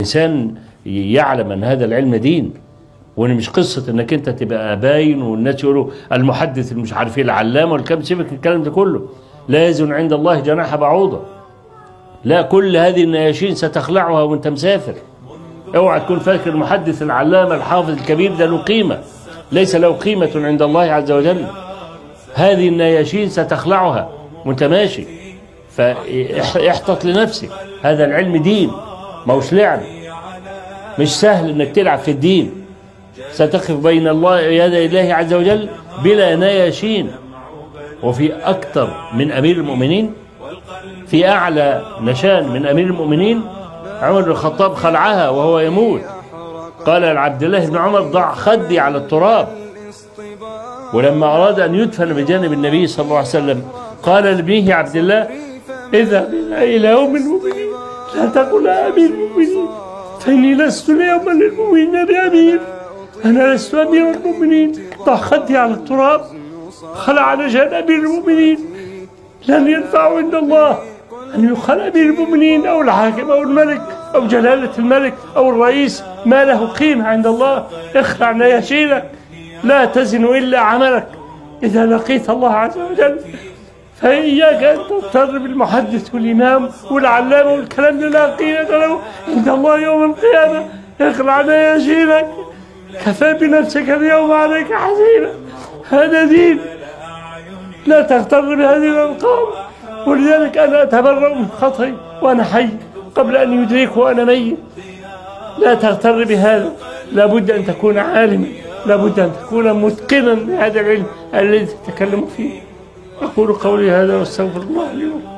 الإنسان يعلم أن هذا العلم دين، وإن مش قصة إنك أنت تبقى باين والناس يقولوا المحدث المش عارف إيه العلامة والكلام. سيبك الكلام ده كله، لا يزن عند الله جناح بعوضة. لا، كل هذه النياشين ستخلعها وأنت مسافر. اوعى تكون فاكر المحدث العلامة الحافظ الكبير ده له قيمة، ليس له قيمة عند الله عز وجل. هذه النياشين ستخلعها وأنت ماشي، فاحتط لنفسك. هذا العلم دين، ما هوش لعب. مش سهل انك تلعب في الدين. ستقف بين الله يدي الله عز وجل بلا نياشين. وفي اكثر من امير المؤمنين، في اعلى نشان من امير المؤمنين عمر بن الخطاب خلعها وهو يموت. قال لعبد الله بن عمر ضع خدي على التراب. ولما اراد ان يدفن بجانب النبي صلى الله عليه وسلم قال لابنه عبد الله: اذهب الى ام المؤمنين لا تقل امير المؤمنين، فاني لست اليوم للمؤمنين بامير، انا لست امير المؤمنين. ضع خدي على التراب. خلع نشان امير المؤمنين. لن ينفع عند الله ان يخل امير المؤمنين او الحاكم او الملك او جلاله الملك او الرئيس، ما له قيمه عند الله. اخلع نياشينك، لا تزن الا عملك اذا لقيت الله عز وجل. فإياك أن تضطر بالمحدث والإمام والعلامة والكلام ده لا قيمة له عند الله يوم القيامة. اخلع نياشينك، كفى بنفسك اليوم عليك حزينا. هذا دين، لا تغتر بهذه الألقاب. ولذلك أنا أتبرأ من خطئي وأنا حي قبل أن يدركه وأنا ميت. لا تغتر بهذا. لابد أن تكون عالما، لابد أن تكون متقنا لهذا العلم الذي تتكلم فيه. أقول قولي هذا واستغفر الله لي ولكم.